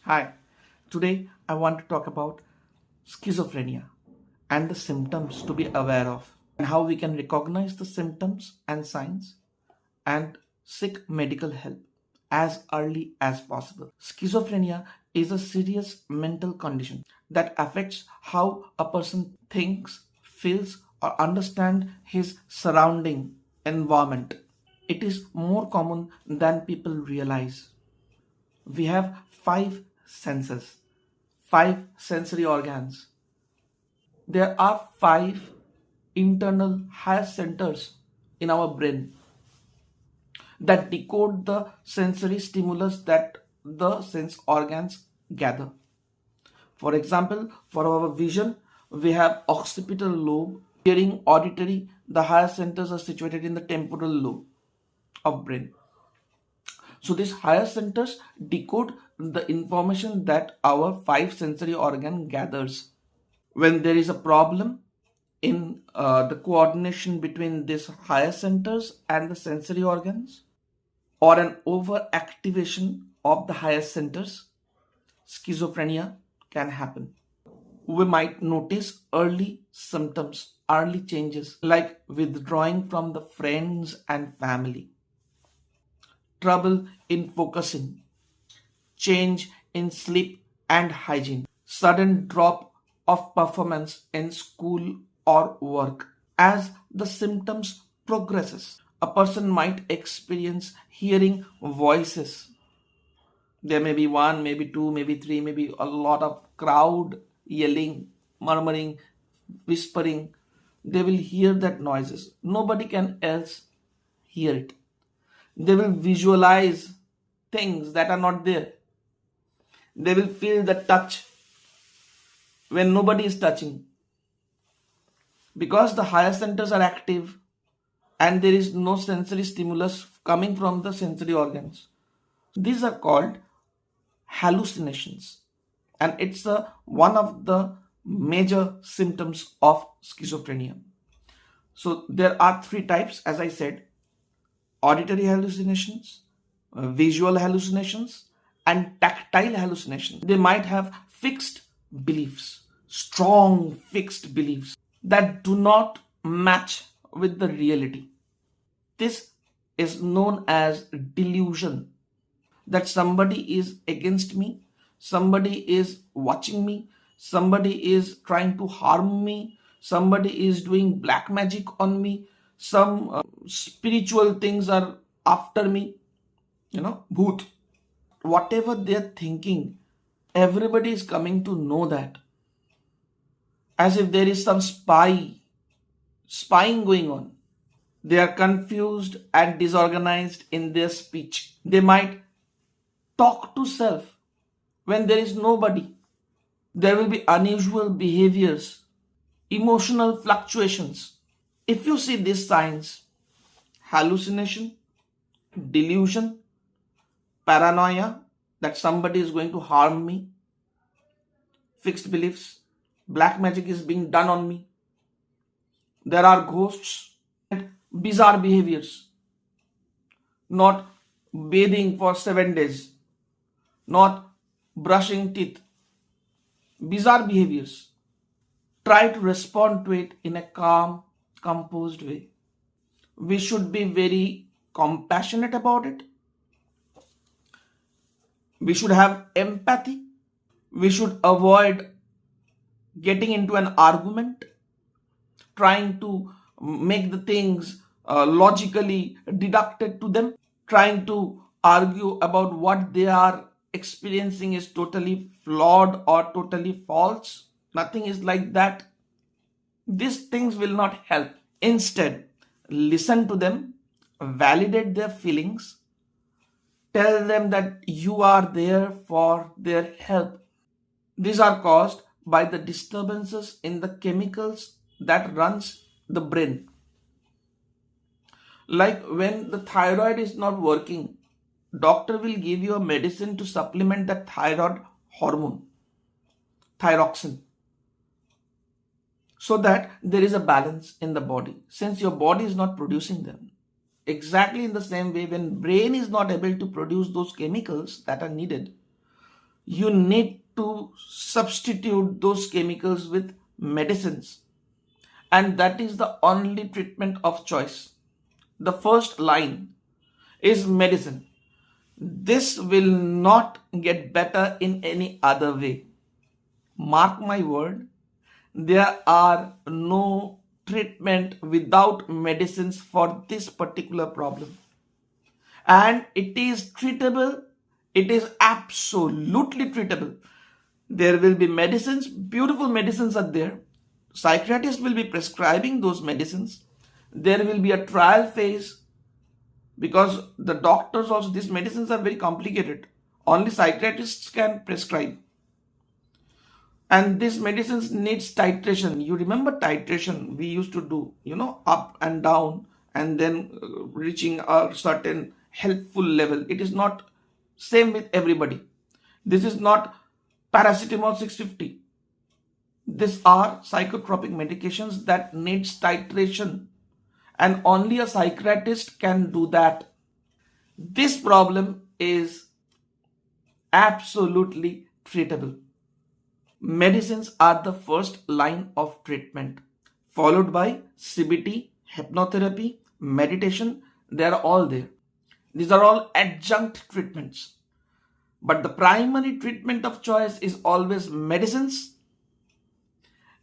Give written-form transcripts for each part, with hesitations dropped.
Hi, today I want to talk about schizophrenia and the symptoms to be aware of, and how we can recognize the symptoms and signs and seek medical help as early as possible. Schizophrenia is a serious mental condition that affects how a person thinks, feels, or understands his surrounding environment. It is more common than people realize. We have five senses, five sensory organs. There are five internal higher centers in our brain that decode the sensory stimulus that the sense organs gather. For example, for our vision, we have occipital lobe. Hearing, auditory, the higher centers are situated in the temporal lobe of brain. So these higher centers decode the information that our five sensory organ gathers. When there is a problem in the coordination between these higher centers and the sensory organs, or an overactivation of the higher centers, schizophrenia can happen. We might notice early symptoms, early changes like withdrawing from the friends and family, trouble in focusing, change in sleep and hygiene, sudden drop of performance in school or work. As the symptoms progresses, a person might experience hearing voices. There may be one, maybe two, maybe three, maybe a lot of crowd yelling, murmuring, whispering. They will hear that noises. Nobody can else hear it. They will visualize things that are not there. They will feel the touch when nobody is touching. Because the higher centers are active and there is no sensory stimulus coming from the sensory organs. These are called hallucinations, and it's one of the major symptoms of schizophrenia. So there are three types, as I said: auditory hallucinations, visual hallucinations, and tactile hallucinations. They might have fixed beliefs, strong fixed beliefs that do not match with the reality. This is known as delusion, that somebody is against me, somebody is watching me, somebody is trying to harm me, somebody is doing black magic on me, some spiritual things are after me, bhoot. Whatever they're thinking, everybody is coming to know that, as if there is some spying going on. They are confused and disorganized in their speech. They might talk to self when there is nobody. There will be unusual behaviors, emotional fluctuations. If you see these signs, hallucination, delusion, paranoia, that somebody is going to harm me, fixed beliefs, black magic is being done on me, there are ghosts, and bizarre behaviors, not bathing for 7 days, not brushing teeth, bizarre behaviors. Try to respond to it in a calm, composed way. We should be very compassionate about it. We should have empathy. We should avoid getting into an argument, trying to make the things logically deducted to them, trying to argue about what they are experiencing is totally flawed or totally false. Nothing is like that. These things will not help. Instead, listen to them, validate their feelings, tell them that you are there for their help. These are caused by the disturbances in the chemicals that runs the brain. Like when the thyroid is not working, doctor will give you a medicine to supplement that thyroid hormone, thyroxine, so that there is a balance in the body, since your body is not producing them. Exactly in the same way, when brain is not able to produce those chemicals that are needed, you need to substitute those chemicals with medicines. And that is the only treatment of choice. The first line is medicine. This will not get better in any other way. Mark my word, there are no treatment without medicines for this particular problem. And it is treatable. It is absolutely treatable. There will be medicines, beautiful medicines are there. Psychiatrists will be prescribing those medicines. There will be a trial phase because the doctors also, these medicines are very complicated. Only psychiatrists can prescribe. And these medicines needs titration. You remember titration we used to do, up and down and then reaching a certain helpful level. It is not same with everybody. This is not paracetamol 650. These are psychotropic medications that needs titration. And only a psychiatrist can do that. This problem is absolutely treatable. Medicines are the first line of treatment, followed by CBT, hypnotherapy, meditation. They are all there. These are all adjunct treatments. But the primary treatment of choice is always medicines,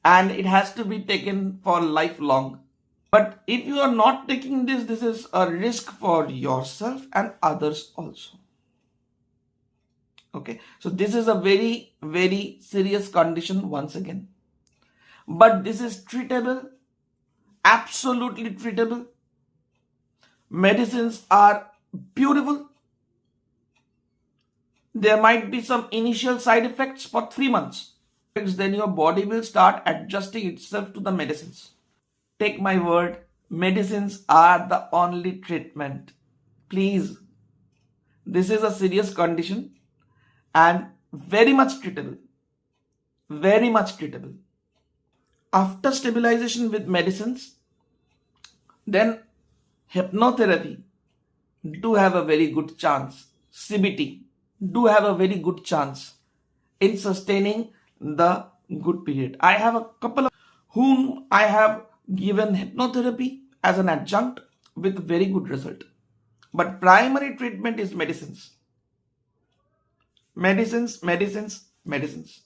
and it has to be taken for lifelong. But if you are not taking this is a risk for yourself and others also. Okay, so this is a very, very serious condition once again. But this is treatable, absolutely treatable. Medicines are beautiful. There might be some initial side effects for 3 months. Then your body will start adjusting itself to the medicines. Take my word, medicines are the only treatment. Please, this is a serious condition and very much treatable. Very much treatable. After stabilization with medicines, then hypnotherapy do have a very good chance. CBT do have a very good chance in sustaining the good period. I have a couple of whom I have given hypnotherapy as an adjunct with very good result. But primary treatment is medicines. Medicines, medicines, medicines.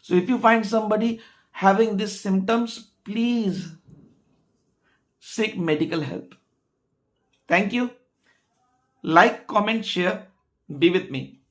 So if you find somebody having these symptoms, please seek medical help. Thank you. Like, comment, share. Be with me.